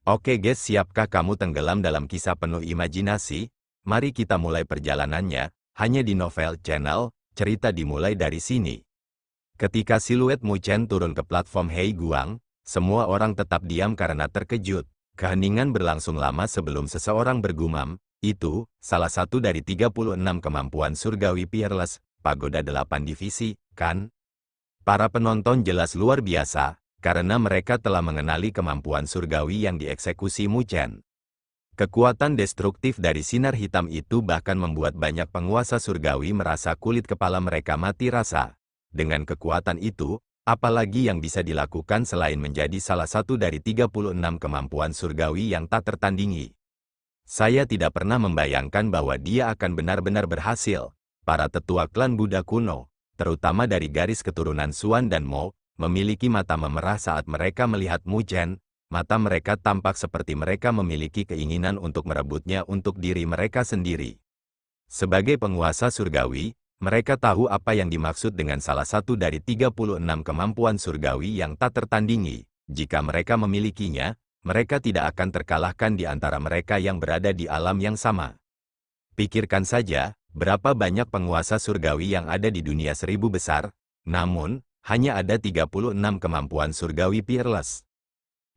Oke guys, siapkah kamu tenggelam dalam kisah penuh imajinasi? Mari kita mulai perjalanannya, hanya di Novel Channel, cerita dimulai dari sini. Ketika siluet Mu Chen turun ke platform Hei Guang, semua orang tetap diam karena terkejut. Keheningan berlangsung lama sebelum seseorang bergumam, itu, salah satu dari 36 kemampuan surgawi Peerless, Pagoda 8 divisi, kan? Para penonton jelas luar biasa, karena mereka telah mengenali kemampuan surgawi yang dieksekusi Mu Chen. Kekuatan destruktif dari sinar hitam itu bahkan membuat banyak penguasa surgawi merasa kulit kepala mereka mati rasa. Dengan kekuatan itu, apalagi yang bisa dilakukan selain menjadi salah satu dari 36 kemampuan surgawi yang tak tertandingi. Saya tidak pernah membayangkan bahwa dia akan benar-benar berhasil. Para tetua klan Buddha kuno, terutama dari garis keturunan Xuan dan Mo, memiliki mata memerah saat mereka melihat Mu Chen. Mata mereka tampak seperti mereka memiliki keinginan untuk merebutnya untuk diri mereka sendiri. Sebagai penguasa surgawi, mereka tahu apa yang dimaksud dengan salah satu dari 36 kemampuan surgawi yang tak tertandingi. Jika mereka memilikinya, mereka tidak akan terkalahkan di antara mereka yang berada di alam yang sama. Pikirkan saja, berapa banyak penguasa surgawi yang ada di dunia 1000 besar, namun, hanya ada 36 kemampuan surgawi Peerless.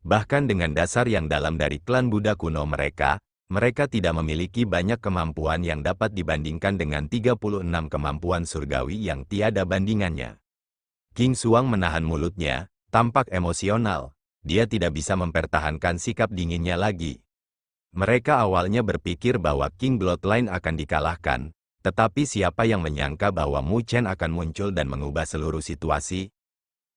Bahkan dengan dasar yang dalam dari klan Buddha kuno mereka tidak memiliki banyak kemampuan yang dapat dibandingkan dengan 36 kemampuan surgawi yang tiada bandingannya. King Xuang menahan mulutnya, tampak emosional. Dia tidak bisa mempertahankan sikap dinginnya lagi. Mereka awalnya berpikir bahwa King Bloodline akan dikalahkan, tetapi siapa yang menyangka bahwa Mu Chen akan muncul dan mengubah seluruh situasi?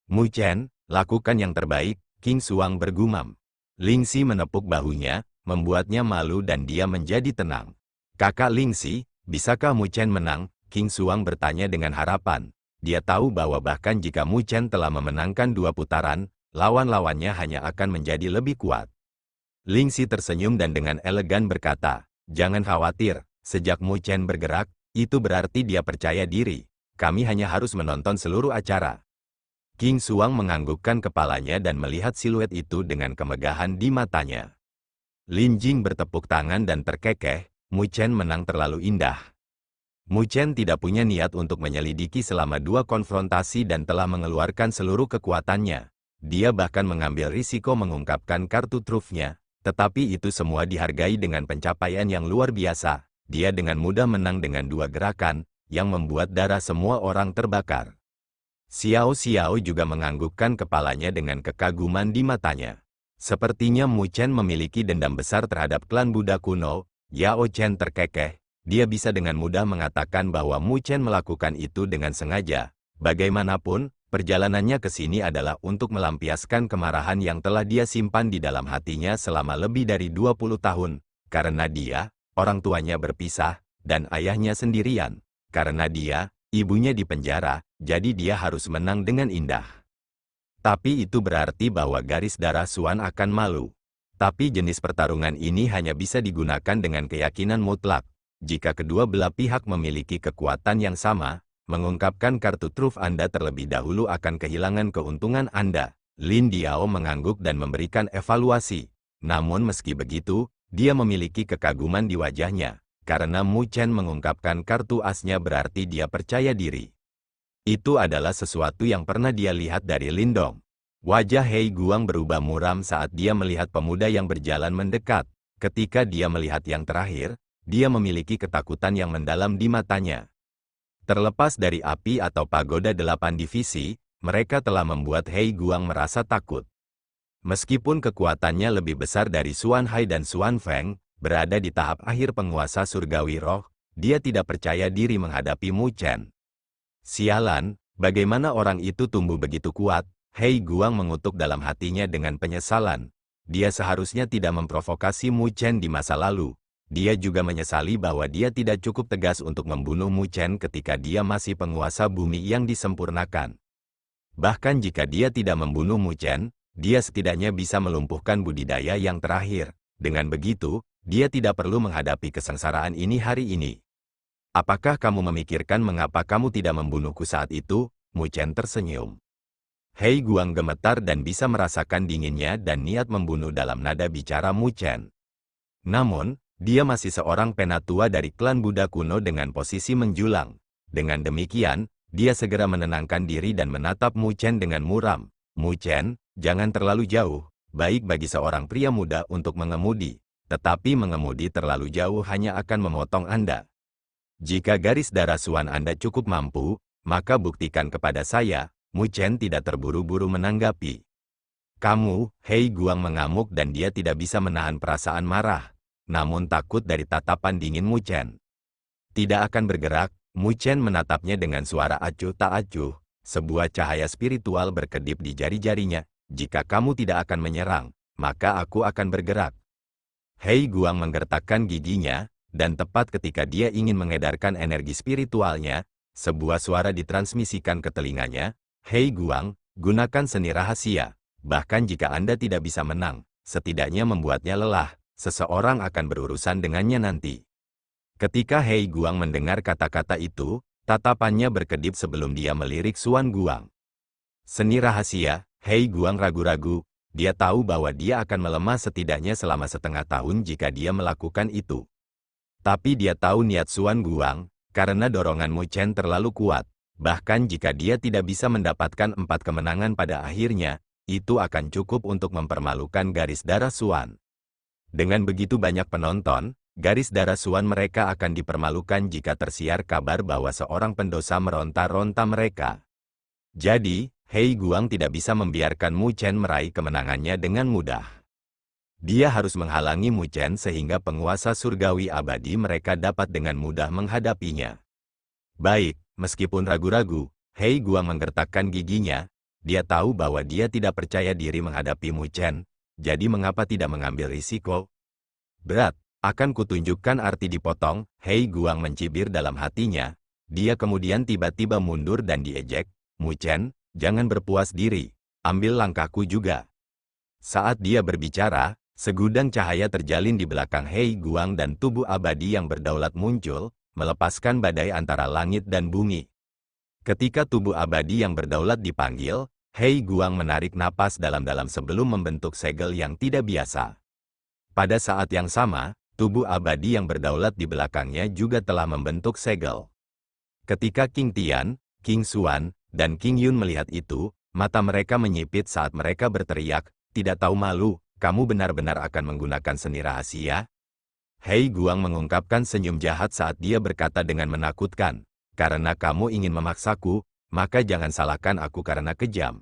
Mu Chen, lakukan yang terbaik, King Xuang bergumam. Lingxi menepuk bahunya, membuatnya malu dan dia menjadi tenang. Kakak Lingxi, bisakah Mu Chen menang? King Xuang bertanya dengan harapan. Dia tahu bahwa bahkan jika Mu Chen telah memenangkan 2 putaran, lawan-lawannya hanya akan menjadi lebih kuat. Lingxi tersenyum dan dengan elegan berkata, "Jangan khawatir. Sejak Mu Chen bergerak, itu berarti dia percaya diri. Kami hanya harus menonton seluruh acara." King Xuang menganggukkan kepalanya dan melihat siluet itu dengan kemegahan di matanya. Lin Jing bertepuk tangan dan terkekeh, Mu Chen menang terlalu indah. Mu Chen tidak punya niat untuk menyelidiki selama 2 konfrontasi dan telah mengeluarkan seluruh kekuatannya. Dia bahkan mengambil risiko mengungkapkan kartu trufnya, tetapi itu semua dihargai dengan pencapaian yang luar biasa. Dia dengan mudah menang dengan 2 gerakan, yang membuat darah semua orang terbakar. Xiao Xiao juga menganggukkan kepalanya dengan kekaguman di matanya. Sepertinya Mu Chen memiliki dendam besar terhadap klan Buddha kuno. Yao Chen terkekeh, dia bisa dengan mudah mengatakan bahwa Mu Chen melakukan itu dengan sengaja. Bagaimanapun, perjalanannya ke sini adalah untuk melampiaskan kemarahan yang telah dia simpan di dalam hatinya selama lebih dari 20 tahun, karena dia, orang tuanya berpisah, dan ayahnya sendirian. Karena dia, ibunya dipenjara, jadi dia harus menang dengan indah. Tapi itu berarti bahwa garis darah Xuan akan malu. Tapi jenis pertarungan ini hanya bisa digunakan dengan keyakinan mutlak. Jika kedua belah pihak memiliki kekuatan yang sama, mengungkapkan kartu truf Anda terlebih dahulu akan kehilangan keuntungan Anda. Lin Diao mengangguk dan memberikan evaluasi. Namun meski begitu, dia memiliki kekaguman di wajahnya. Karena Mu Chen mengungkapkan kartu asnya berarti dia percaya diri. Itu adalah sesuatu yang pernah dia lihat dari Lindong. Wajah Hei Guang berubah muram saat dia melihat pemuda yang berjalan mendekat. Ketika dia melihat yang terakhir, dia memiliki ketakutan yang mendalam di matanya. Terlepas dari api atau pagoda 8 divisi, mereka telah membuat Hei Guang merasa takut. Meskipun kekuatannya lebih besar dari Xuan Hai dan Xuan Feng, berada di tahap akhir penguasa surgawi roh, dia tidak percaya diri menghadapi Mu Chen. Sialan, bagaimana orang itu tumbuh begitu kuat? Hei Guang mengutuk dalam hatinya dengan penyesalan. Dia seharusnya tidak memprovokasi Mu Chen di masa lalu. Dia juga menyesali bahwa dia tidak cukup tegas untuk membunuh Mu Chen ketika dia masih penguasa bumi yang disempurnakan. Bahkan jika dia tidak membunuh Mu Chen, dia setidaknya bisa melumpuhkan budidaya yang terakhir. Dengan begitu, dia tidak perlu menghadapi kesengsaraan ini hari ini. Apakah kamu memikirkan mengapa kamu tidak membunuhku saat itu? Mu Chen tersenyum. Hei Guang gemetar dan bisa merasakan dinginnya dan niat membunuh dalam nada bicara Mu Chen. Namun, dia masih seorang penatua dari klan Buddha kuno dengan posisi menjulang. Dengan demikian, dia segera menenangkan diri dan menatap Mu Chen dengan muram. Mu Chen, jangan terlalu jauh. Baik bagi seorang pria muda untuk mengemudi, tetapi mengemudi terlalu jauh hanya akan memotong Anda. Jika garis darah Suan Anda cukup mampu, maka buktikan kepada saya. Mu Chen tidak terburu-buru menanggapi. Kamu, Hei Guang mengamuk dan dia tidak bisa menahan perasaan marah, namun takut dari tatapan dingin Mu Chen. Tidak akan bergerak, Mu Chen menatapnya dengan suara acuh tak acuh. Sebuah cahaya spiritual berkedip di jari-jarinya. Jika kamu tidak akan menyerang, maka aku akan bergerak. Hei Guang menggertakkan giginya, dan tepat ketika dia ingin mengedarkan energi spiritualnya, sebuah suara ditransmisikan ke telinganya. Hei Guang, gunakan seni rahasia. Bahkan jika Anda tidak bisa menang, setidaknya membuatnya lelah, seseorang akan berurusan dengannya nanti. Ketika Hei Guang mendengar kata-kata itu, tatapannya berkedip sebelum dia melirik Suan Guang. Seni rahasia. Hei Guang ragu-ragu, dia tahu bahwa dia akan melemah setidaknya selama setengah tahun jika dia melakukan itu. Tapi dia tahu niat Suan Guang, karena dorongan Mu Chen terlalu kuat. Bahkan jika dia tidak bisa mendapatkan 4 kemenangan pada akhirnya, itu akan cukup untuk mempermalukan garis darah Suan. Dengan begitu banyak penonton, garis darah Suan mereka akan dipermalukan jika tersiar kabar bahwa seorang pendosa meronta-ronta mereka. Jadi, Hei Guang tidak bisa membiarkan Mu Chen meraih kemenangannya dengan mudah. Dia harus menghalangi Mu Chen sehingga penguasa surgawi abadi mereka dapat dengan mudah menghadapinya. Baik, meskipun ragu-ragu, Hei Guang menggertakkan giginya. Dia tahu bahwa dia tidak percaya diri menghadapi Mu Chen, jadi mengapa tidak mengambil risiko? Berat, akan kutunjukkan arti dipotong, Hei Guang mencibir dalam hatinya. Dia kemudian tiba-tiba mundur dan diejek. Mu Chen, jangan berpuas diri, ambil langkahku juga. Saat dia berbicara, segudang cahaya terjalin di belakang Hei Guang dan tubuh abadi yang berdaulat muncul, melepaskan badai antara langit dan bumi. Ketika tubuh abadi yang berdaulat dipanggil, Hei Guang menarik napas dalam-dalam sebelum membentuk segel yang tidak biasa. Pada saat yang sama, tubuh abadi yang berdaulat di belakangnya juga telah membentuk segel. Ketika King Tian, King Xuan, dan King Yun melihat itu, mata mereka menyipit saat mereka berteriak, tidak tahu malu, kamu benar-benar akan menggunakan seni rahasia? Hei Guang mengungkapkan senyum jahat saat dia berkata dengan menakutkan, karena kamu ingin memaksaku, maka jangan salahkan aku karena kejam.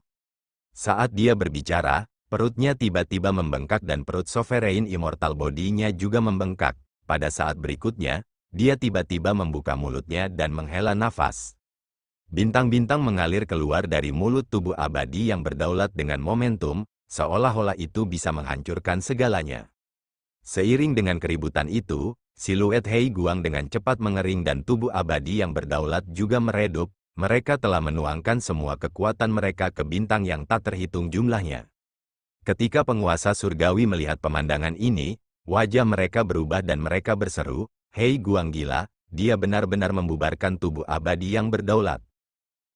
Saat dia berbicara, perutnya tiba-tiba membengkak dan perut Sovereign Immortal Body-nya juga membengkak. Pada saat berikutnya, dia tiba-tiba membuka mulutnya dan menghela nafas. Bintang-bintang mengalir keluar dari mulut tubuh abadi yang berdaulat dengan momentum, seolah-olah itu bisa menghancurkan segalanya. Seiring dengan keributan itu, siluet Hei Guang dengan cepat mengering dan tubuh abadi yang berdaulat juga meredup. Mereka telah menuangkan semua kekuatan mereka ke bintang yang tak terhitung jumlahnya. Ketika penguasa surgawi melihat pemandangan ini, wajah mereka berubah dan mereka berseru, Hei Guang gila, dia benar-benar membubarkan tubuh abadi yang berdaulat.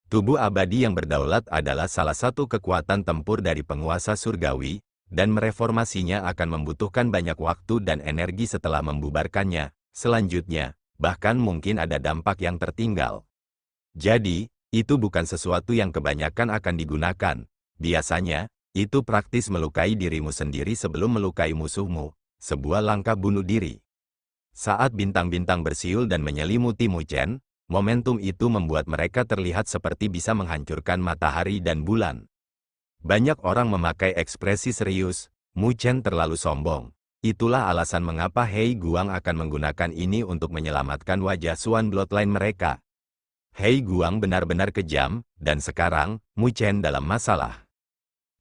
Tubuh abadi yang berdaulat adalah salah satu kekuatan tempur dari penguasa surgawi, dan mereformasinya akan membutuhkan banyak waktu dan energi setelah membubarkannya. Selanjutnya, bahkan mungkin ada dampak yang tertinggal. Jadi, itu bukan sesuatu yang kebanyakan akan digunakan. Biasanya, itu praktis melukai dirimu sendiri sebelum melukai musuhmu, sebuah langkah bunuh diri. Saat bintang-bintang bersiul dan menyelimuti Mu Chen, momentum itu membuat mereka terlihat seperti bisa menghancurkan matahari dan bulan. Banyak orang memakai ekspresi serius, Mu Chen terlalu sombong. Itulah alasan mengapa Hei Guang akan menggunakan ini untuk menyelamatkan wajah Xuan Bloodline mereka. Hei Guang benar-benar kejam, dan sekarang, Mu Chen dalam masalah.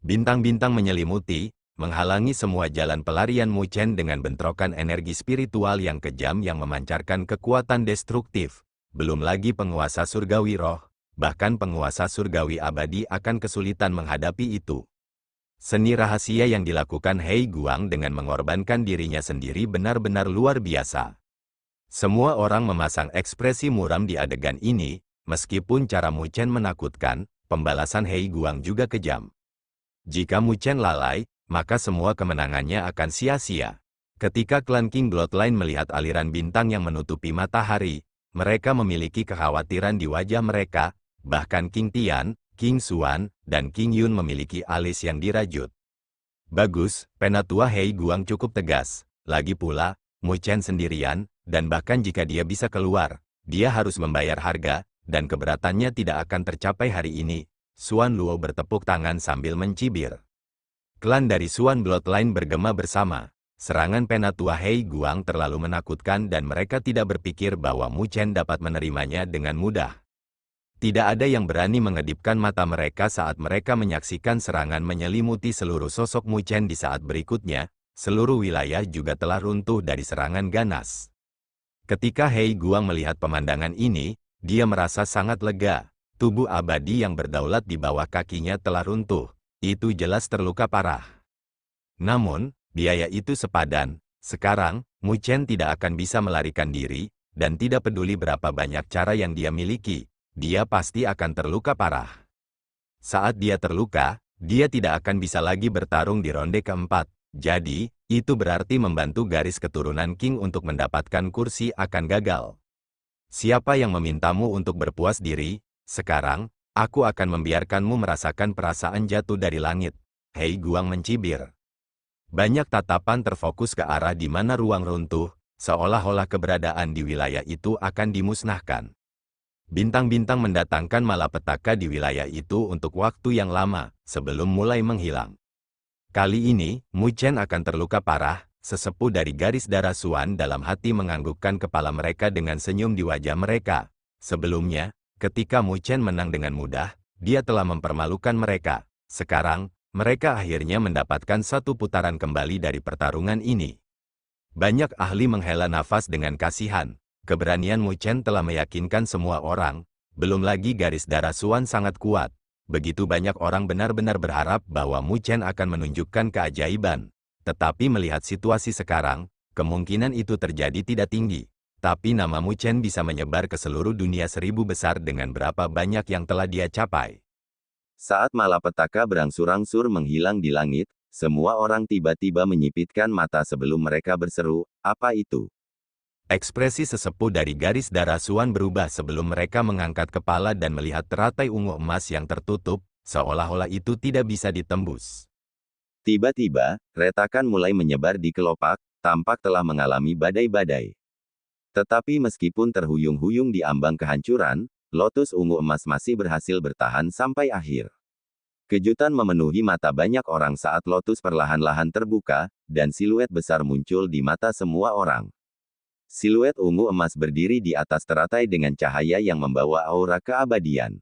Bintang-bintang menyelimuti, menghalangi semua jalan pelarian Mu Chen dengan bentrokan energi spiritual yang kejam yang memancarkan kekuatan destruktif. Belum lagi penguasa surgawi roh, bahkan penguasa surgawi abadi akan kesulitan menghadapi itu. Seni rahasia yang dilakukan Hei Guang dengan mengorbankan dirinya sendiri benar-benar luar biasa. Semua orang memasang ekspresi muram di adegan ini, meskipun cara Mu Chen menakutkan, pembalasan Hei Guang juga kejam. Jika Mu Chen lalai, maka semua kemenangannya akan sia-sia. Ketika klan King Bloodline melihat aliran bintang yang menutupi matahari, mereka memiliki kekhawatiran di wajah mereka, bahkan King Tian, King Xuan, dan King Yun memiliki alis yang dirajut. Bagus, penatua Hei Guang cukup tegas. Lagi pula, Mu Chen sendirian, dan bahkan jika dia bisa keluar, dia harus membayar harga, dan keberatannya tidak akan tercapai hari ini. Xuan Luo bertepuk tangan sambil mencibir. Klan dari Xuan Bloodline bergema bersama. Serangan penatua Hei Guang terlalu menakutkan dan mereka tidak berpikir bahwa Mu Chen dapat menerimanya dengan mudah. Tidak ada yang berani mengedipkan mata mereka saat mereka menyaksikan serangan menyelimuti seluruh sosok Mu Chen di saat berikutnya, seluruh wilayah juga telah runtuh dari serangan ganas. Ketika Hei Guang melihat pemandangan ini, dia merasa sangat lega. Tubuh abadi yang berdaulat di bawah kakinya telah runtuh. Itu jelas terluka parah. Namun, biaya itu sepadan. Sekarang, Mu Chen tidak akan bisa melarikan diri, dan tidak peduli berapa banyak cara yang dia miliki. Dia pasti akan terluka parah. Saat dia terluka, dia tidak akan bisa lagi bertarung di ronde keempat. Jadi, itu berarti membantu garis keturunan King untuk mendapatkan kursi akan gagal. Siapa yang memintamu untuk berpuas diri? Sekarang, aku akan membiarkanmu merasakan perasaan jatuh dari langit. Hei Guang mencibir. Banyak tatapan terfokus ke arah di mana ruang runtuh, seolah-olah keberadaan di wilayah itu akan dimusnahkan. Bintang-bintang mendatangkan malapetaka di wilayah itu untuk waktu yang lama, sebelum mulai menghilang. Kali ini, Mu Chen akan terluka parah. Sesepuh dari garis darah Xuan dalam hati menganggukkan kepala mereka dengan senyum di wajah mereka. Sebelumnya, ketika Mu Chen menang dengan mudah, dia telah mempermalukan mereka. Sekarang, mereka akhirnya mendapatkan satu putaran kembali dari pertarungan ini. Banyak ahli menghela nafas dengan kasihan. Keberanian Mu Chen telah meyakinkan semua orang, belum lagi garis darah Xuan sangat kuat. Begitu banyak orang benar-benar berharap bahwa Mu Chen akan menunjukkan keajaiban. Tetapi melihat situasi sekarang, kemungkinan itu terjadi tidak tinggi. Tapi nama Mu Chen bisa menyebar ke seluruh dunia 1000 besar dengan berapa banyak yang telah dia capai. Saat malapetaka berangsur-angsur menghilang di langit, semua orang tiba-tiba menyipitkan mata sebelum mereka berseru, "Apa itu?" Ekspresi sesepuh dari garis darah Xuan berubah sebelum mereka mengangkat kepala dan melihat teratai ungu emas yang tertutup, seolah-olah itu tidak bisa ditembus. Tiba-tiba, retakan mulai menyebar di kelopak, tampak telah mengalami badai-badai. Tetapi meskipun terhuyung-huyung di ambang kehancuran, lotus ungu emas masih berhasil bertahan sampai akhir. Kejutan memenuhi mata banyak orang saat lotus perlahan-lahan terbuka, dan siluet besar muncul di mata semua orang. Siluet ungu emas berdiri di atas teratai dengan cahaya yang membawa aura keabadian.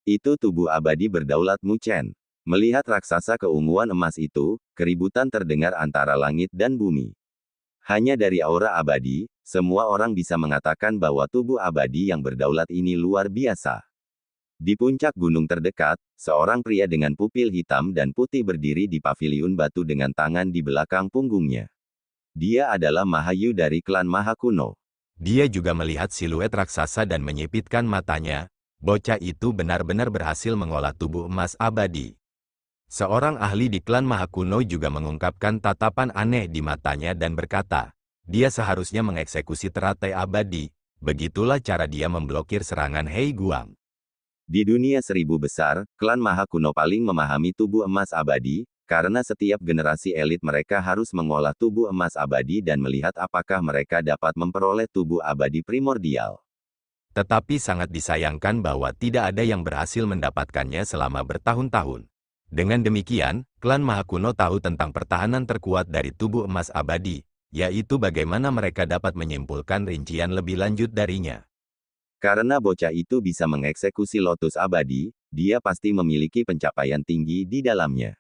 Itu tubuh abadi berdaulat Mu Chen. Melihat raksasa keunguan emas itu, keributan terdengar antara langit dan bumi. Hanya dari aura abadi, semua orang bisa mengatakan bahwa tubuh abadi yang berdaulat ini luar biasa. Di puncak gunung terdekat, seorang pria dengan pupil hitam dan putih berdiri di paviliun batu dengan tangan di belakang punggungnya. Dia adalah Mahayu dari klan Mahakuno. Dia juga melihat siluet raksasa dan menyipitkan matanya. Bocah itu benar-benar berhasil mengolah tubuh emas abadi. Seorang ahli di klan Mahakuno juga mengungkapkan tatapan aneh di matanya dan berkata, dia seharusnya mengeksekusi teratai abadi. Begitulah cara dia memblokir serangan Hei Guang. Di dunia 1000 besar, klan Mahakuno paling memahami tubuh emas abadi, karena setiap generasi elit mereka harus mengolah tubuh emas abadi dan melihat apakah mereka dapat memperoleh tubuh abadi primordial. Tetapi sangat disayangkan bahwa tidak ada yang berhasil mendapatkannya selama bertahun-tahun. Dengan demikian, klan Mahakuno tahu tentang pertahanan terkuat dari tubuh emas abadi, yaitu bagaimana mereka dapat menyimpulkan rincian lebih lanjut darinya. Karena bocah itu bisa mengeksekusi lotus abadi, dia pasti memiliki pencapaian tinggi di dalamnya.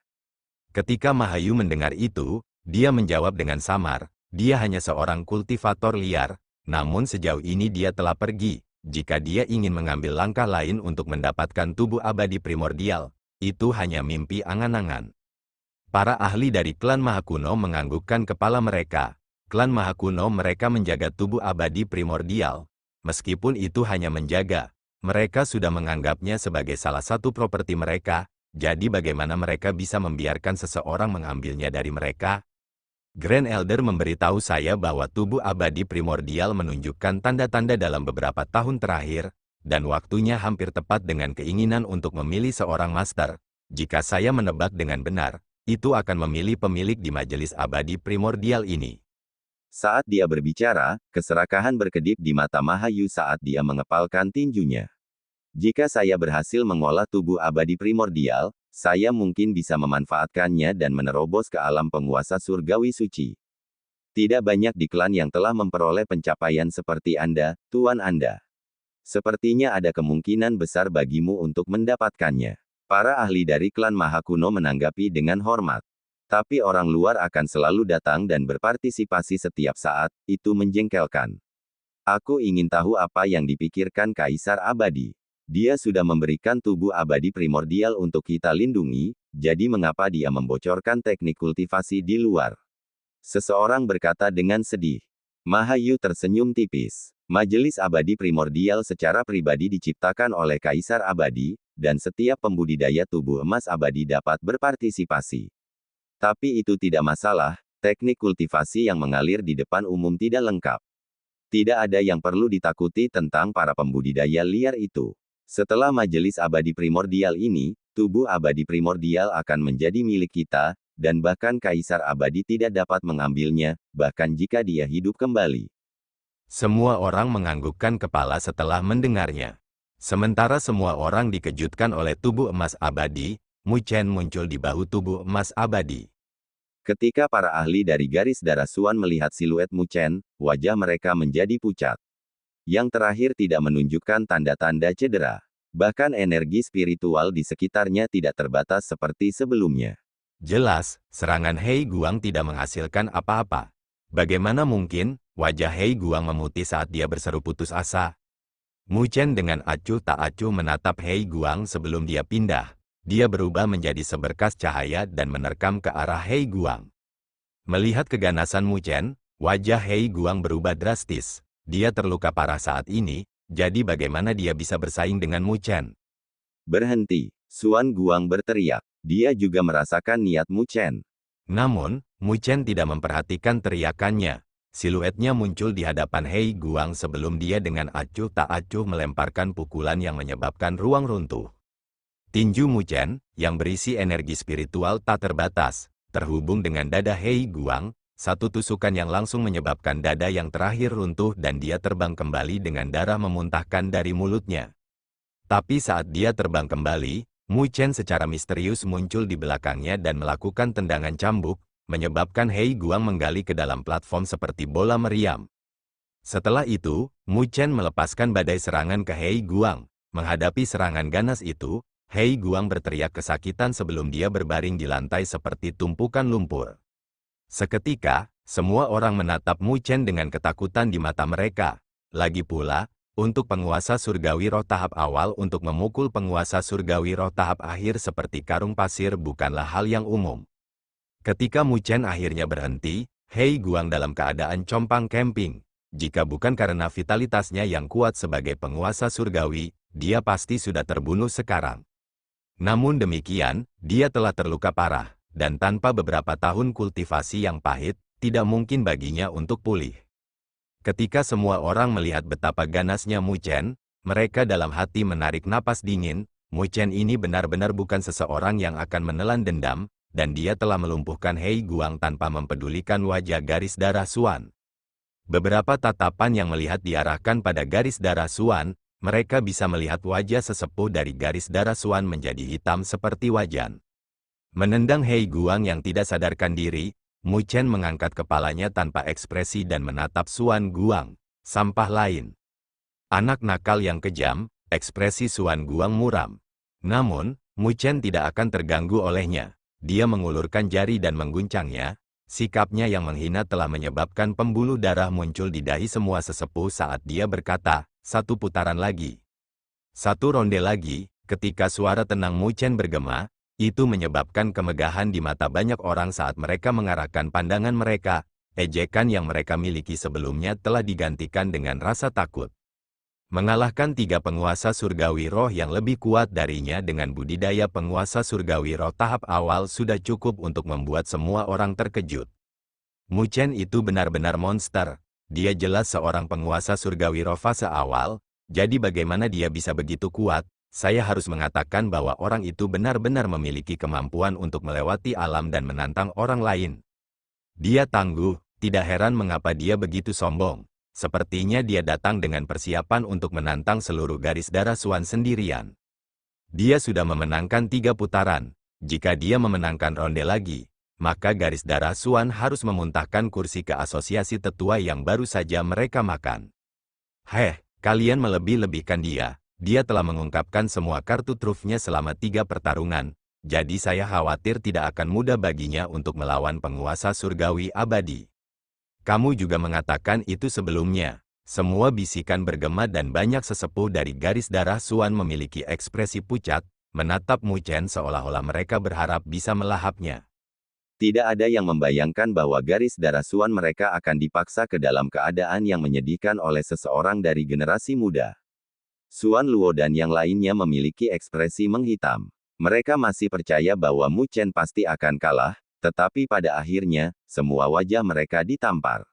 Ketika Mahayu mendengar itu, dia menjawab dengan samar, dia hanya seorang kultivator liar, namun sejauh ini dia telah pergi. Jika dia ingin mengambil langkah lain untuk mendapatkan tubuh abadi primordial, itu hanya mimpi angan-angan. Para ahli dari klan Mahakuno menganggukkan kepala mereka. Klan Mahakuno mereka menjaga tubuh abadi primordial. Meskipun itu hanya menjaga, Mereka sudah menganggapnya sebagai salah satu properti mereka, jadi bagaimana mereka bisa membiarkan seseorang mengambilnya dari mereka? Grand Elder memberitahu saya bahwa tubuh abadi primordial menunjukkan tanda-tanda dalam beberapa tahun terakhir, dan waktunya hampir tepat dengan keinginan untuk memilih seorang master. Jika saya menebak dengan benar, itu akan memilih pemilik di majelis abadi primordial ini. Saat dia berbicara, keserakahan berkedip di mata Mahayu saat dia mengepalkan tinjunya. Jika saya berhasil mengolah tubuh abadi primordial, saya mungkin bisa memanfaatkannya dan menerobos ke alam penguasa surgawi suci. Tidak banyak di klan yang telah memperoleh pencapaian seperti Anda, Tuan Anda. Sepertinya ada kemungkinan besar bagimu untuk mendapatkannya. Para ahli dari klan Mahakuno menanggapi dengan hormat. Tapi orang luar akan selalu datang dan berpartisipasi setiap saat, itu menjengkelkan. Aku ingin tahu apa yang dipikirkan Kaisar Abadi. Dia sudah memberikan tubuh abadi primordial untuk kita lindungi, jadi mengapa dia membocorkan teknik kultivasi di luar? Seseorang berkata dengan sedih. Mahayu tersenyum tipis. Majelis abadi primordial secara pribadi diciptakan oleh Kaisar Abadi, dan setiap pembudidaya tubuh emas abadi dapat berpartisipasi. Tapi itu tidak masalah, teknik kultivasi yang mengalir di depan umum tidak lengkap. Tidak ada yang perlu ditakuti tentang para pembudidaya liar itu. Setelah majelis abadi primordial ini, tubuh abadi primordial akan menjadi milik kita, dan bahkan Kaisar Abadi tidak dapat mengambilnya, bahkan jika dia hidup kembali. Semua orang menganggukkan kepala setelah mendengarnya. Sementara semua orang dikejutkan oleh tubuh emas abadi, Mu Chen muncul di bahu tubuh emas abadi. Ketika para ahli dari garis darah Suan melihat siluet Mu Chen, wajah mereka menjadi pucat. Yang terakhir tidak menunjukkan tanda-tanda cedera. Bahkan energi spiritual di sekitarnya tidak terbatas seperti sebelumnya. Jelas, serangan Hei Guang tidak menghasilkan apa-apa. Bagaimana mungkin, wajah Hei Guang memutih saat dia berseru putus asa? Mu Chen dengan acuh tak acuh menatap Hei Guang sebelum dia pindah. Dia berubah menjadi seberkas cahaya dan menerkam ke arah Hei Guang. Melihat keganasan Mu Chen, wajah Hei Guang berubah drastis. Dia terluka parah saat ini, jadi bagaimana dia bisa bersaing dengan Mu Chen? Berhenti, Suan Guang berteriak. Dia juga merasakan niat Mu Chen. Namun, Mu Chen tidak memperhatikan teriakannya. Siluetnya muncul di hadapan Hei Guang sebelum dia dengan acuh tak acuh melemparkan pukulan yang menyebabkan ruang runtuh. Tinju Mu Chen, yang berisi energi spiritual tak terbatas, terhubung dengan dada Hei Guang. Satu tusukan yang langsung menyebabkan dada yang terakhir runtuh dan dia terbang kembali dengan darah memuntahkan dari mulutnya. Tapi saat dia terbang kembali, Mu Chen secara misterius muncul di belakangnya dan melakukan tendangan cambuk, menyebabkan Hei Guang menggali ke dalam platform seperti bola meriam. Setelah itu, Mu Chen melepaskan badai serangan ke Hei Guang. Menghadapi serangan ganas itu, Hei Guang berteriak kesakitan sebelum dia berbaring di lantai seperti tumpukan lumpur. Seketika, semua orang menatap Mu Chen dengan ketakutan di mata mereka. Lagi pula, untuk penguasa surgawi roh tahap awal untuk memukul penguasa surgawi roh tahap akhir seperti karung pasir bukanlah hal yang umum. Ketika Mu Chen akhirnya berhenti, Hei Guang dalam keadaan compang camping. Jika bukan karena vitalitasnya yang kuat sebagai penguasa surgawi, dia pasti sudah terbunuh sekarang. Namun demikian, dia telah terluka parah. Dan tanpa beberapa tahun kultivasi yang pahit, tidak mungkin baginya untuk pulih. Ketika semua orang melihat betapa ganasnya Mu Chen, mereka dalam hati menarik napas dingin. Mu Chen ini benar-benar bukan seseorang yang akan menelan dendam, dan dia telah melumpuhkan Hei Guang tanpa mempedulikan wajah garis darah Suan. Beberapa tatapan yang melihat diarahkan pada garis darah Suan, mereka bisa melihat wajah sesepuh dari garis darah Suan menjadi hitam seperti wajan. Menendang Hei Guang yang tidak sadarkan diri, Mu Chen mengangkat kepalanya tanpa ekspresi dan menatap Suan Guang, sampah lain. Anak nakal yang kejam, ekspresi Suan Guang muram. Namun, Mu Chen tidak akan terganggu olehnya. Dia mengulurkan jari dan mengguncangnya. Sikapnya yang menghina telah menyebabkan pembuluh darah muncul di dahi semua sesepuh saat dia berkata, satu putaran lagi. Satu ronde lagi, ketika suara tenang Mu Chen bergema, itu menyebabkan kemegahan di mata banyak orang saat mereka mengarahkan pandangan mereka. Ejekan yang mereka miliki sebelumnya telah digantikan dengan rasa takut. mengalahkan 3 penguasa surgawi roh yang lebih kuat darinya dengan budidaya penguasa surgawi roh tahap awal sudah cukup untuk membuat semua orang terkejut. Mu Chen itu benar-benar monster. Dia jelas seorang penguasa surgawi roh fase awal, jadi bagaimana dia bisa begitu kuat? Saya harus mengatakan bahwa orang itu benar-benar memiliki kemampuan untuk melewati alam dan menantang orang lain. Dia tangguh, tidak heran mengapa dia begitu sombong. Sepertinya dia datang dengan persiapan untuk menantang seluruh garis darah Xuan sendirian. Dia sudah memenangkan 3 putaran. Jika dia memenangkan ronde lagi, maka garis darah Xuan harus memuntahkan kursi ke asosiasi tetua yang baru saja mereka makan. Kalian melebih-lebihkan dia. Dia telah mengungkapkan semua kartu trufnya selama 3 pertarungan. Jadi saya khawatir tidak akan mudah baginya untuk melawan penguasa surgawi abadi. Kamu juga mengatakan itu sebelumnya. Semua bisikan bergema dan banyak sesepuh dari garis darah Xuan memiliki ekspresi pucat, menatap Mu Chen seolah-olah mereka berharap bisa melahapnya. Tidak ada yang membayangkan bahwa garis darah Xuan mereka akan dipaksa ke dalam keadaan yang menyedihkan oleh seseorang dari generasi muda. Xuan Luo dan yang lainnya memiliki ekspresi menghitam. Mereka masih percaya bahwa Mu Chen pasti akan kalah, tetapi pada akhirnya, semua wajah mereka ditampar.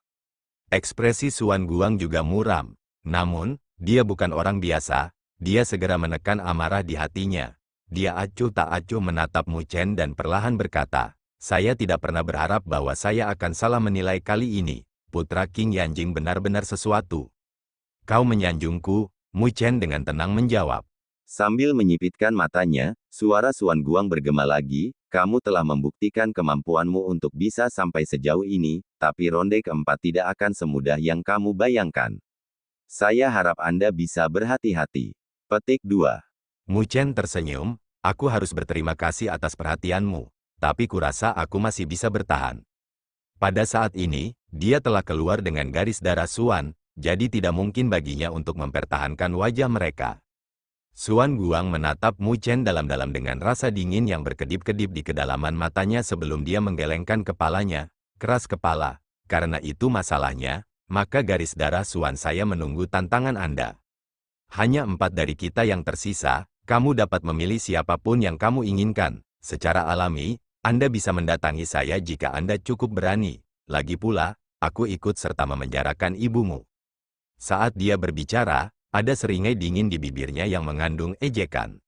Ekspresi Xuan Guang juga muram. Namun, dia bukan orang biasa. Dia segera menekan amarah di hatinya. Dia acuh tak acuh menatap Mu Chen dan perlahan berkata, saya tidak pernah berharap bahwa saya akan salah menilai kali ini. Putra King Yanjing benar-benar sesuatu. Kau menyanjungku, Mu Chen dengan tenang menjawab. Sambil menyipitkan matanya, suara Xuan Guang bergema lagi, kamu telah membuktikan kemampuanmu untuk bisa sampai sejauh ini, tapi ronde keempat tidak akan semudah yang kamu bayangkan. Saya harap Anda bisa berhati-hati. Petik 2. Mu Chen tersenyum, aku harus berterima kasih atas perhatianmu, tapi kurasa aku masih bisa bertahan. Pada saat ini, dia telah keluar dengan garis darah Xuan, jadi tidak mungkin baginya untuk mempertahankan wajah mereka. Xuan Guang menatap Mu Chen dalam-dalam dengan rasa dingin yang berkedip-kedip di kedalaman matanya sebelum dia menggelengkan kepalanya, keras kepala. Karena itu masalahnya, maka garis darah Xuan saya menunggu tantangan Anda. Hanya 4 dari kita yang tersisa, kamu dapat memilih siapapun yang kamu inginkan. Secara alami, Anda bisa mendatangi saya jika Anda cukup berani. Lagi pula, aku ikut serta memenjarakan ibumu. Saat dia berbicara, ada seringai dingin di bibirnya yang mengandung ejekan.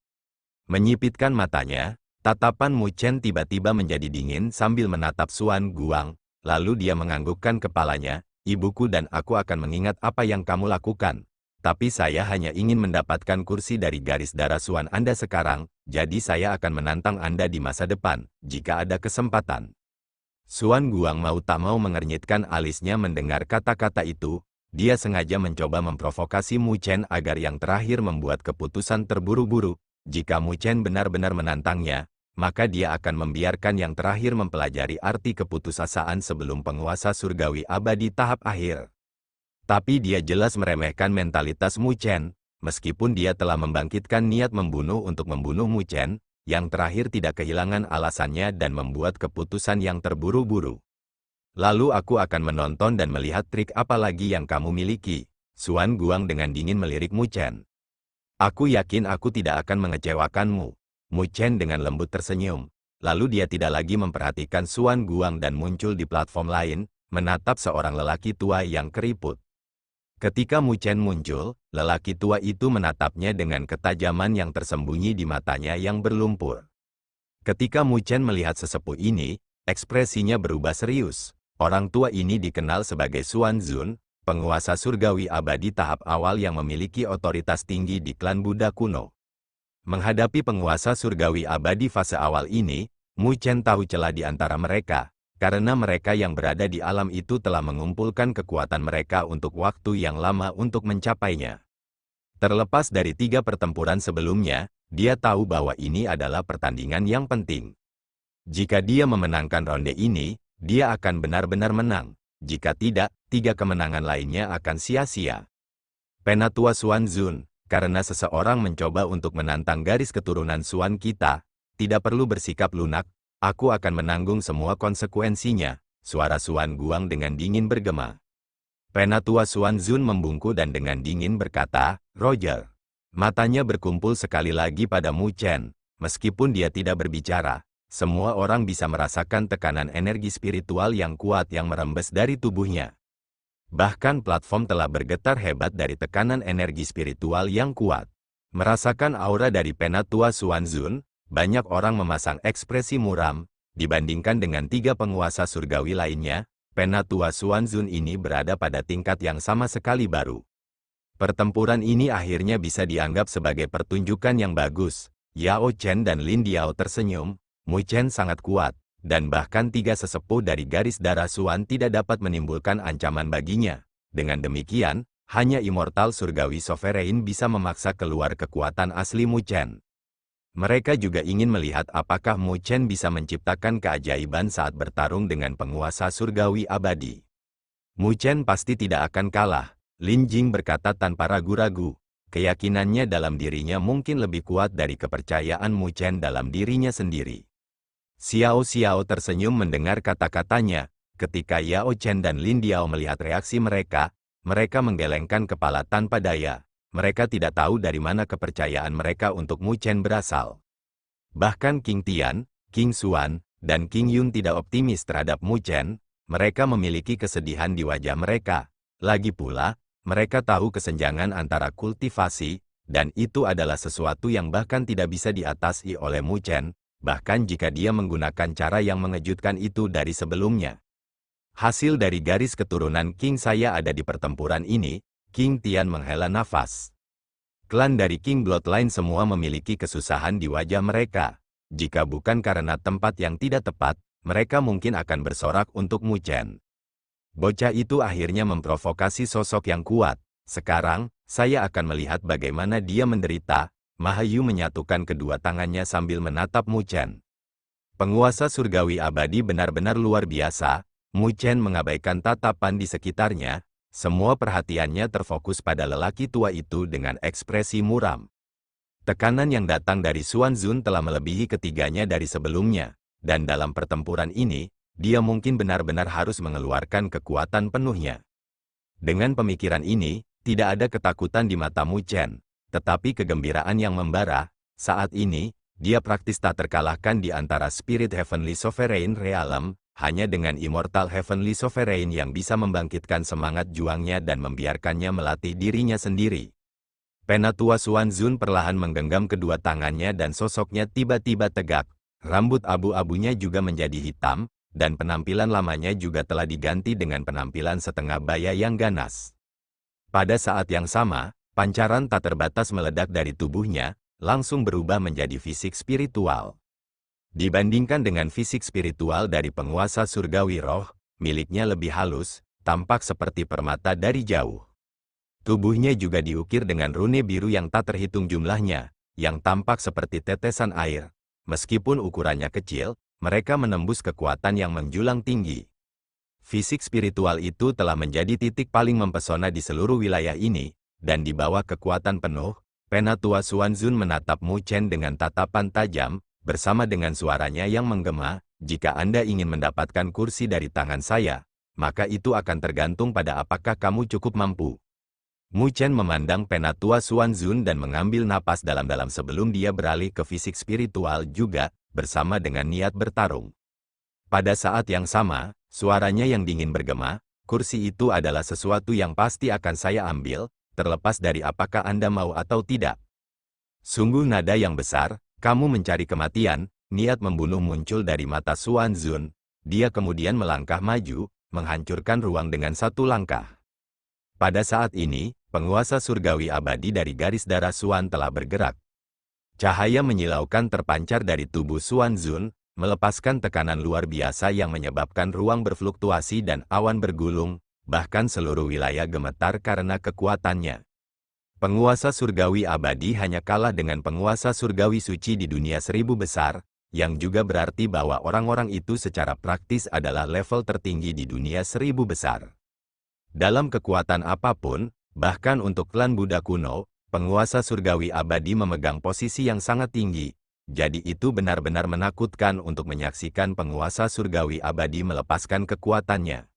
Menyipitkan matanya, tatapan Mu Chen tiba-tiba menjadi dingin sambil menatap Xuan Guang, lalu dia menganggukkan kepalanya, ibuku dan aku akan mengingat apa yang kamu lakukan. Tapi saya hanya ingin mendapatkan kursi dari garis darah Xuan Anda sekarang, jadi saya akan menantang Anda di masa depan, jika ada kesempatan. Xuan Guang mau tak mau mengernyitkan alisnya mendengar kata-kata itu. Dia sengaja mencoba memprovokasi Mu Chen agar yang terakhir membuat keputusan terburu-buru. Jika Mu Chen benar-benar menantangnya, maka dia akan membiarkan yang terakhir mempelajari arti keputusasaan sebelum penguasa surgawi abadi tahap akhir. Tapi dia jelas meremehkan mentalitas Mu Chen, meskipun dia telah membangkitkan niat membunuh untuk membunuh Mu Chen, yang terakhir tidak kehilangan alasannya dan membuat keputusan yang terburu-buru. Lalu aku akan menonton dan melihat trik apa lagi yang kamu miliki. Xuan Guang dengan dingin melirik Mu Chen. Aku yakin aku tidak akan mengecewakanmu. Mu Chen dengan lembut tersenyum. Lalu dia tidak lagi memperhatikan Xuan Guang dan muncul di platform lain, menatap seorang lelaki tua yang keriput. Ketika Mu Chen muncul, lelaki tua itu menatapnya dengan ketajaman yang tersembunyi di matanya yang berlumpur. Ketika Mu Chen melihat sesepuh ini, ekspresinya berubah serius. Orang tua ini dikenal sebagai Xuan Zun, penguasa surgawi abadi tahap awal yang memiliki otoritas tinggi di klan Buddha kuno. Menghadapi penguasa surgawi abadi fase awal ini, Mu Chen tahu celah di antara mereka, karena mereka yang berada di alam itu telah mengumpulkan kekuatan mereka untuk waktu yang lama untuk mencapainya. Terlepas dari 3 pertempuran sebelumnya, dia tahu bahwa ini adalah pertandingan yang penting. Jika dia memenangkan ronde ini, dia akan benar-benar menang. Jika tidak, 3 kemenangan lainnya akan sia-sia. Penatua Xuan Zun, karena seseorang mencoba untuk menantang garis keturunan Xuan kita, tidak perlu bersikap lunak, aku akan menanggung semua konsekuensinya, suara Xuan Guang dengan dingin bergema. Penatua Xuan Zun membungkuk dan dengan dingin berkata, Roger. Matanya berkumpul sekali lagi pada Mu Chen. Meskipun dia tidak berbicara, semua orang bisa merasakan tekanan energi spiritual yang kuat yang merembes dari tubuhnya. Bahkan platform telah bergetar hebat dari tekanan energi spiritual yang kuat. Merasakan aura dari Penatua Xuanzun, banyak orang memasang ekspresi muram. Dibandingkan dengan 3 penguasa surgawi lainnya, Penatua Xuanzun ini berada pada tingkat yang sama sekali baru. Pertempuran ini akhirnya bisa dianggap sebagai pertunjukan yang bagus. Yao Chen dan Lin Diao tersenyum. Mu Chen sangat kuat, dan bahkan 3 sesepuh dari garis darah Xuan tidak dapat menimbulkan ancaman baginya. Dengan demikian, hanya Immortal Surgawi Sovereign bisa memaksa keluar kekuatan asli Mu Chen. Mereka juga ingin melihat apakah Mu Chen bisa menciptakan keajaiban saat bertarung dengan penguasa surgawi abadi. Mu Chen pasti tidak akan kalah. Lin Jing berkata tanpa ragu-ragu. Keyakinannya dalam dirinya mungkin lebih kuat dari kepercayaan Mu Chen dalam dirinya sendiri. Xiao Xiao tersenyum mendengar kata-katanya. Ketika Yao Chen dan Lin Diao melihat reaksi mereka, mereka menggelengkan kepala tanpa daya. Mereka tidak tahu dari mana kepercayaan mereka untuk Mu Chen berasal. Bahkan King Tian, King Xuan, dan King Yun tidak optimis terhadap Mu Chen. Mereka memiliki kesedihan di wajah mereka. Lagi pula, mereka tahu kesenjangan antara kultivasi, dan itu adalah sesuatu yang bahkan tidak bisa diatasi oleh Mu Chen, bahkan jika dia menggunakan cara yang mengejutkan itu dari sebelumnya. Hasil dari garis keturunan King saya ada di pertempuran ini. King Tian menghela nafas. Klan dari King Bloodline semua memiliki kesusahan di wajah mereka. Jika bukan karena tempat yang tidak tepat, mereka mungkin akan bersorak untuk Mu Chen. Bocah itu akhirnya memprovokasi sosok yang kuat. Sekarang, saya akan melihat bagaimana dia menderita. Mahayu menyatukan kedua tangannya sambil menatap Mu Chen. Penguasa surgawi abadi benar-benar luar biasa. Mu Chen mengabaikan tatapan di sekitarnya. Semua perhatiannya terfokus pada lelaki tua itu dengan ekspresi muram. Tekanan yang datang dari Xuanzun telah melebihi ketiganya dari sebelumnya. Dan dalam pertempuran ini, dia mungkin benar-benar harus mengeluarkan kekuatan penuhnya. Dengan pemikiran ini, tidak ada ketakutan di mata Mu Chen, tetapi kegembiraan yang membara. Saat ini, dia praktis tak terkalahkan di antara Spirit Heavenly Sovereign Realm, hanya dengan Immortal Heavenly Sovereign yang bisa membangkitkan semangat juangnya dan membiarkannya melatih dirinya sendiri. Penatua Xuanzun perlahan menggenggam kedua tangannya dan sosoknya tiba-tiba tegak. Rambut abu-abunya juga menjadi hitam, dan penampilan lamanya juga telah diganti dengan penampilan setengah baya yang ganas. Pada saat yang sama, pancaran tak terbatas meledak dari tubuhnya, langsung berubah menjadi fisik spiritual. Dibandingkan dengan fisik spiritual dari penguasa surgawi roh, miliknya lebih halus, tampak seperti permata dari jauh. Tubuhnya juga diukir dengan rune biru yang tak terhitung jumlahnya, yang tampak seperti tetesan air. Meskipun ukurannya kecil, mereka menembus kekuatan yang menjulang tinggi. Fisik spiritual itu telah menjadi titik paling mempesona di seluruh wilayah ini, dan di bawah kekuatan penuh, Penatua Xuanzun menatap Mu Chen dengan tatapan tajam, bersama dengan suaranya yang menggema, "Jika Anda ingin mendapatkan kursi dari tangan saya, maka itu akan tergantung pada apakah kamu cukup mampu." Mu Chen memandang Penatua Xuanzun dan mengambil napas dalam-dalam sebelum dia beralih ke fisik spiritual juga, bersama dengan niat bertarung. Pada saat yang sama, suaranya yang dingin bergema, "Kursi itu adalah sesuatu yang pasti akan saya ambil, terlepas dari apakah Anda mau atau tidak." Sungguh nada yang besar, "Kamu mencari kematian." Niat membunuh muncul dari mata Xuanzun. Dia kemudian melangkah maju, menghancurkan ruang dengan satu langkah. Pada saat ini, penguasa surgawi abadi dari garis darah Xuan telah bergerak. Cahaya menyilaukan terpancar dari tubuh Xuanzun, melepaskan tekanan luar biasa yang menyebabkan ruang berfluktuasi dan awan bergulung, bahkan seluruh wilayah gemetar karena kekuatannya. Penguasa surgawi abadi hanya kalah dengan penguasa surgawi suci di dunia 1000 besar, yang juga berarti bahwa orang-orang itu secara praktis adalah level tertinggi di dunia 1000 besar. Dalam kekuatan apapun, bahkan untuk klan Buddha kuno, penguasa surgawi abadi memegang posisi yang sangat tinggi. Jadi itu benar-benar menakutkan untuk menyaksikan penguasa surgawi abadi melepaskan kekuatannya.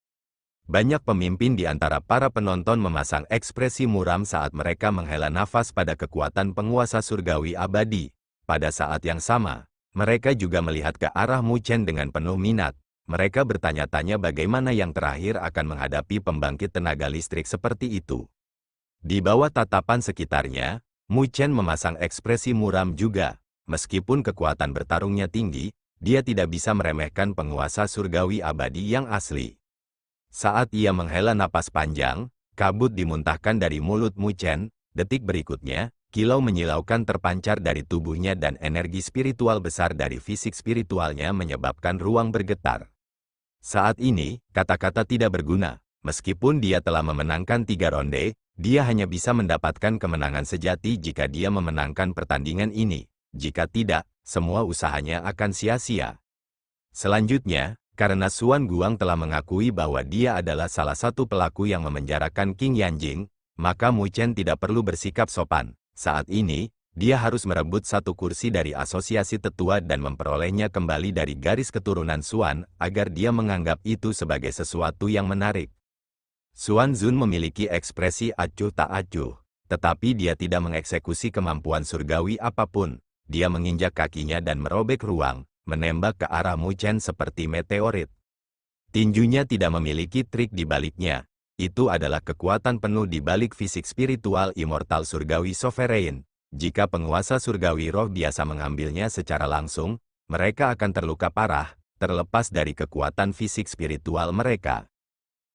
Banyak pemimpin di antara para penonton memasang ekspresi muram saat mereka menghela nafas pada kekuatan penguasa surgawi abadi. Pada saat yang sama, mereka juga melihat ke arah Mu Chen dengan penuh minat. Mereka bertanya-tanya bagaimana yang terakhir akan menghadapi pembangkit tenaga listrik seperti itu. Di bawah tatapan sekitarnya, Mu Chen memasang ekspresi muram juga. Meskipun kekuatan bertarungnya tinggi, dia tidak bisa meremehkan penguasa surgawi abadi yang asli. Saat ia menghela napas panjang, kabut dimuntahkan dari mulut Mu Chen. Detik berikutnya, kilau menyilaukan terpancar dari tubuhnya dan energi spiritual besar dari fisik spiritualnya menyebabkan ruang bergetar. Saat ini, kata-kata tidak berguna. Meskipun dia telah memenangkan 3 ronde, dia hanya bisa mendapatkan kemenangan sejati jika dia memenangkan pertandingan ini. Jika tidak, semua usahanya akan sia-sia. Selanjutnya, karena Xuan Guang telah mengakui bahwa dia adalah salah satu pelaku yang memenjarakan King Yanjing, maka Mu Chen tidak perlu bersikap sopan. Saat ini, dia harus merebut satu kursi dari asosiasi tetua dan memperolehnya kembali dari garis keturunan Xuan, agar dia menganggap itu sebagai sesuatu yang menarik. Xuan Zun memiliki ekspresi acuh tak acuh, tetapi dia tidak mengeksekusi kemampuan surgawi apapun. Dia menginjak kakinya dan merobek ruang, menembak ke arah Mu Chen seperti meteorit. Tinjunya tidak memiliki trik di baliknya. Itu adalah kekuatan penuh di balik fisik spiritual immortal surgawi sovereign. Jika penguasa surgawi roh biasa mengambilnya secara langsung, mereka akan terluka parah, terlepas dari kekuatan fisik spiritual mereka.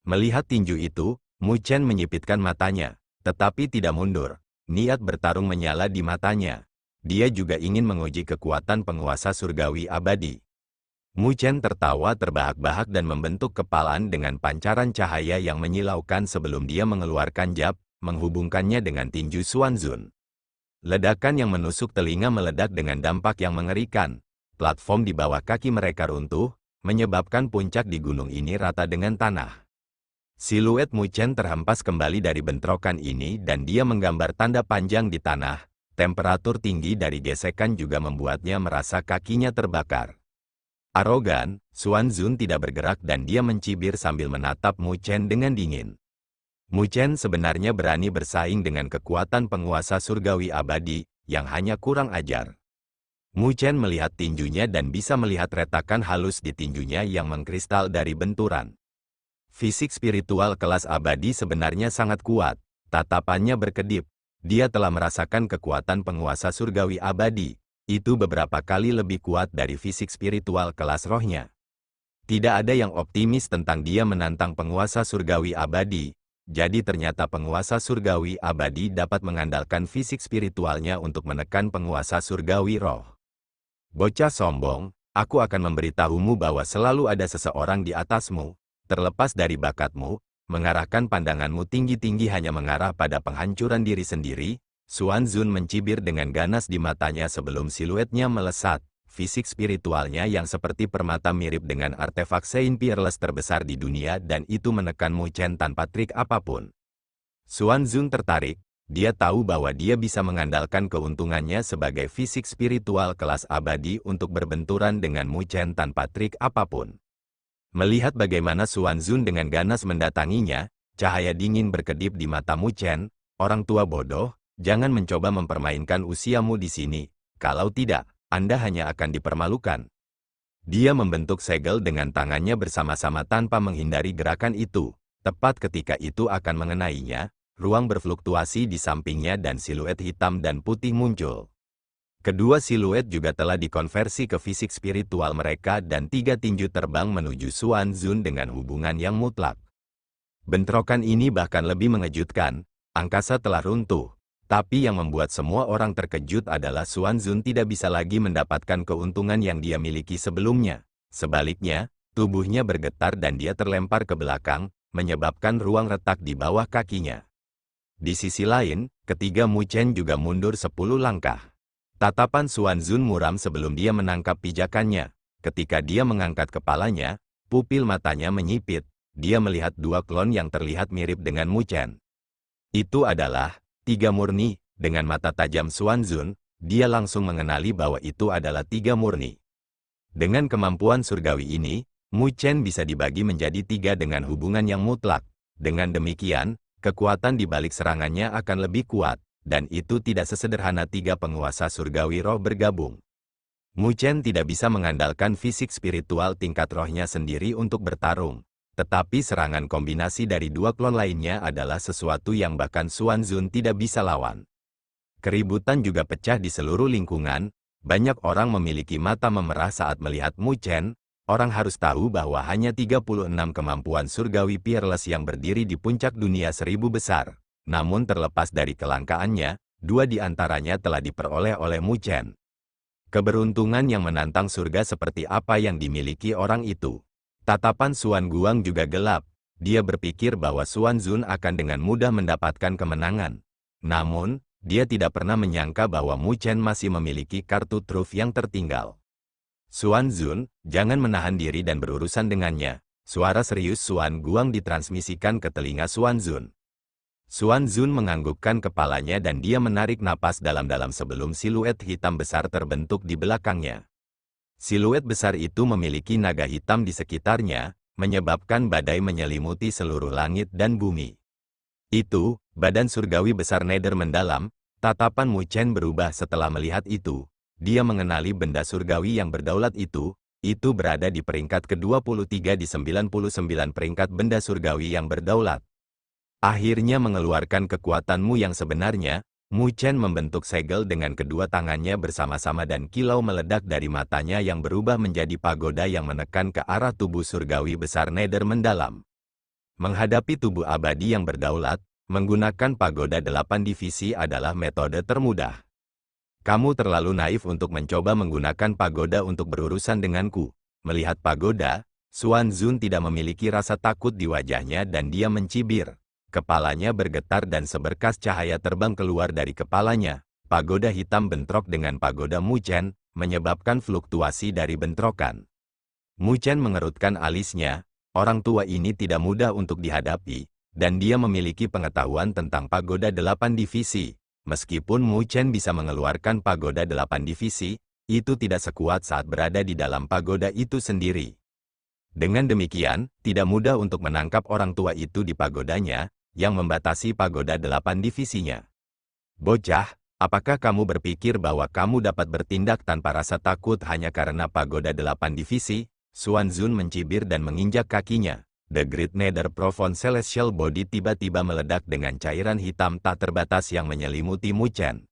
Melihat tinju itu, Mu Chen menyipitkan matanya, tetapi tidak mundur. Niat bertarung menyala di matanya. Dia juga ingin menguji kekuatan penguasa surgawi abadi. Mu Chen tertawa terbahak-bahak dan membentuk kepalan dengan pancaran cahaya yang menyilaukan sebelum dia mengeluarkan jab, menghubungkannya dengan tinju Xuan Zun. Ledakan yang menusuk telinga meledak dengan dampak yang mengerikan. Platform di bawah kaki mereka runtuh, menyebabkan puncak di gunung ini rata dengan tanah. Siluet Mu Chen terhempas kembali dari bentrokan ini dan dia menggambar tanda panjang di tanah. Temperatur tinggi dari gesekan juga membuatnya merasa kakinya terbakar. Arogan, Xuan Zun tidak bergerak dan dia mencibir sambil menatap Mu Chen dengan dingin. Mu Chen sebenarnya berani bersaing dengan kekuatan penguasa surgawi abadi, yang hanya kurang ajar. Mu Chen melihat tinjunya dan bisa melihat retakan halus di tinjunya yang mengkristal dari benturan. Fisik spiritual kelas abadi sebenarnya sangat kuat, tatapannya berkedip. Dia telah merasakan kekuatan penguasa surgawi abadi. Itu beberapa kali lebih kuat dari fisik spiritual kelas rohnya. Tidak ada yang optimis tentang dia menantang penguasa surgawi abadi. Jadi ternyata penguasa surgawi abadi dapat mengandalkan fisik spiritualnya untuk menekan penguasa surgawi roh. Bocah sombong, aku akan memberitahumu bahwa selalu ada seseorang di atasmu. Terlepas dari bakatmu, mengarahkan pandanganmu tinggi-tinggi hanya mengarah pada penghancuran diri sendiri. Xuan Zun mencibir dengan ganas di matanya sebelum siluetnya melesat. Fisik spiritualnya yang seperti permata mirip dengan artefak Saint Peerless terbesar di dunia dan itu menekan Mu Chen tanpa trik apapun. Xuan Zun tertarik, dia tahu bahwa dia bisa mengandalkan keuntungannya sebagai fisik spiritual kelas abadi untuk berbenturan dengan Mu Chen tanpa trik apapun. Melihat bagaimana Xuan Zun dengan ganas mendatanginya, cahaya dingin berkedip di mata Mu Chen. Orang tua bodoh, jangan mencoba mempermainkan usiamu di sini. Kalau tidak, Anda hanya akan dipermalukan. Dia membentuk segel dengan tangannya bersama-sama tanpa menghindari gerakan itu. Tepat ketika itu akan mengenainya, ruang berfluktuasi di sampingnya dan siluet hitam dan putih muncul. Kedua siluet juga telah dikonversi ke fisik spiritual mereka dan 3 tinju terbang menuju Xuan Zun dengan hubungan yang mutlak. Bentrokan ini bahkan lebih mengejutkan, angkasa telah runtuh. Tapi yang membuat semua orang terkejut adalah Xuan Zun tidak bisa lagi mendapatkan keuntungan yang dia miliki sebelumnya. Sebaliknya, tubuhnya bergetar dan dia terlempar ke belakang, menyebabkan ruang retak di bawah kakinya. Di sisi lain, ketiga Mu Chen juga mundur 10 langkah. Tatapan Xuan Zun muram sebelum dia menangkap pijakannya. Ketika dia mengangkat kepalanya, pupil matanya menyipit. Dia melihat 2 klon yang terlihat mirip dengan Mu Chen. Itu adalah 3 murni. Dengan mata tajam Xuan Zun, dia langsung mengenali bahwa itu adalah 3 murni. Dengan kemampuan surgawi ini, Mu Chen bisa dibagi menjadi 3 dengan hubungan yang mutlak. Dengan demikian, kekuatan di balik serangannya akan lebih kuat, dan itu tidak sesederhana 3 penguasa surgawi roh bergabung. Mu Chen tidak bisa mengandalkan fisik spiritual tingkat rohnya sendiri untuk bertarung. Tetapi serangan kombinasi dari 2 klon lainnya adalah sesuatu yang bahkan Xuan Zun tidak bisa lawan. Keributan juga pecah di seluruh lingkungan. Banyak orang memiliki mata memerah saat melihat Mu Chen. Orang harus tahu bahwa hanya 36 kemampuan surgawi peerless yang berdiri di puncak dunia 1000 besar. Namun terlepas dari kelangkaannya, 2 di antaranya telah diperoleh oleh Mu Chen. Keberuntungan yang menantang surga seperti apa yang dimiliki orang itu. Tatapan Xuan Guang juga gelap. Dia berpikir bahwa Xuan Zun akan dengan mudah mendapatkan kemenangan. Namun, dia tidak pernah menyangka bahwa Mu Chen masih memiliki kartu truf yang tertinggal. Xuan Zun, jangan menahan diri dan berurusan dengannya. Suara serius Xuan Guang ditransmisikan ke telinga Xuan Zun. Xuan Zun menganggukkan kepalanya dan dia menarik napas dalam-dalam sebelum siluet hitam besar terbentuk di belakangnya. Siluet besar itu memiliki naga hitam di sekitarnya, menyebabkan badai menyelimuti seluruh langit dan bumi. Itu, badan surgawi besar Nether mendalam. Tatapan Mu Chen berubah setelah melihat itu. Dia mengenali benda surgawi yang berdaulat itu berada di peringkat ke-23 di 99 peringkat benda surgawi yang berdaulat. Akhirnya mengeluarkan kekuatanmu yang sebenarnya. Mu Chen membentuk segel dengan kedua tangannya bersama-sama dan kilau meledak dari matanya yang berubah menjadi pagoda yang menekan ke arah tubuh surgawi besar Nether mendalam. Menghadapi tubuh abadi yang berdaulat, menggunakan pagoda 8 divisi adalah metode termudah. Kamu terlalu naif untuk mencoba menggunakan pagoda untuk berurusan denganku. Melihat pagoda, Xuan Zun tidak memiliki rasa takut di wajahnya dan dia mencibir. Kepalanya bergetar dan seberkas cahaya terbang keluar dari kepalanya. Pagoda hitam bentrok dengan pagoda Mu Chen, menyebabkan fluktuasi dari bentrokan. Mu Chen mengerutkan alisnya. Orang tua ini tidak mudah untuk dihadapi, dan dia memiliki pengetahuan tentang pagoda 8 divisi. Meskipun Mu Chen bisa mengeluarkan pagoda 8 divisi, itu tidak sekuat saat berada di dalam pagoda itu sendiri. Dengan demikian, tidak mudah untuk menangkap orang tua itu di pagodanya, yang membatasi pagoda 8 divisinya. Bocah, apakah kamu berpikir bahwa kamu dapat bertindak tanpa rasa takut hanya karena pagoda 8 divisi? Xuan Zun mencibir dan menginjak kakinya. The Great Nether Profound Celestial Body tiba-tiba meledak dengan cairan hitam tak terbatas yang menyelimuti Mu Chen.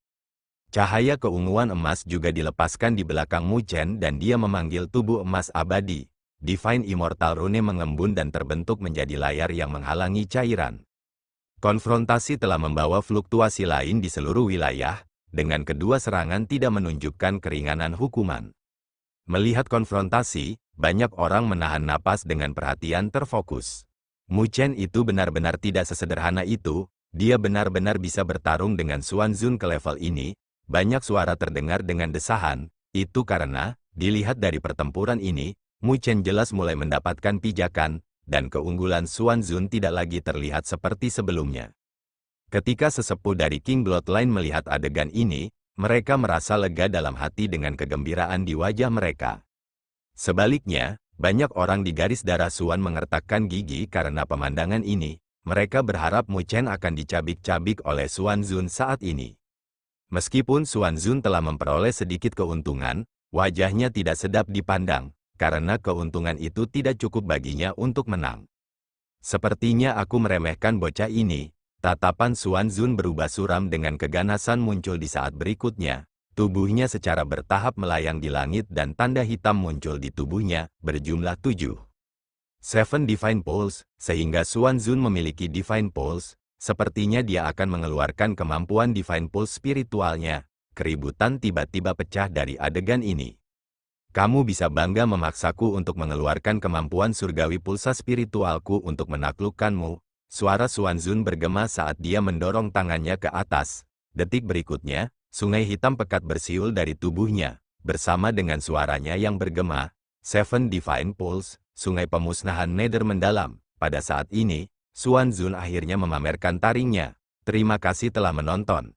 Cahaya keunguan emas juga dilepaskan di belakang Mu Chen dan dia memanggil tubuh emas abadi. Divine Immortal Rune mengembun dan terbentuk menjadi layar yang menghalangi cairan. Konfrontasi telah membawa fluktuasi lain di seluruh wilayah, dengan kedua serangan tidak menunjukkan keringanan hukuman. Melihat konfrontasi, banyak orang menahan napas dengan perhatian terfokus. Mu Chen itu benar-benar tidak sesederhana itu, dia benar-benar bisa bertarung dengan Xuan Zun ke level ini. Banyak suara terdengar dengan desahan, itu karena, dilihat dari pertempuran ini, Mu Chen jelas mulai mendapatkan pijakan, dan keunggulan Xuan Zun tidak lagi terlihat seperti sebelumnya. Ketika sesepuh dari King Bloodline melihat adegan ini, mereka merasa lega dalam hati dengan kegembiraan di wajah mereka. Sebaliknya, banyak orang di garis darah Xuan mengertakkan gigi karena pemandangan ini. Mereka berharap Mu Chen akan dicabik-cabik oleh Xuan Zun saat ini. Meskipun Xuan Zun telah memperoleh sedikit keuntungan, wajahnya tidak sedap dipandang. Karena keuntungan itu tidak cukup baginya untuk menang. Sepertinya aku meremehkan bocah ini. Tatapan Xuan Zun berubah suram dengan keganasan muncul di saat berikutnya. Tubuhnya secara bertahap melayang di langit dan tanda hitam muncul di tubuhnya, berjumlah 7. 7 Divine Pulse, sehingga Xuan Zun memiliki Divine Pulse. Sepertinya dia akan mengeluarkan kemampuan Divine Pulse spiritualnya. Keributan tiba-tiba pecah dari adegan ini. Kamu bisa bangga memaksaku untuk mengeluarkan kemampuan surgawi pulsa spiritualku untuk menaklukkanmu. Suara Xuan Zun bergema saat dia mendorong tangannya ke atas. Detik berikutnya, sungai hitam pekat bersiul dari tubuhnya. Bersama dengan suaranya yang bergema, 7 Divine Pulse, sungai pemusnahan Nether mendalam. Pada saat ini, Xuan Zun akhirnya memamerkan taringnya. Terima kasih telah menonton.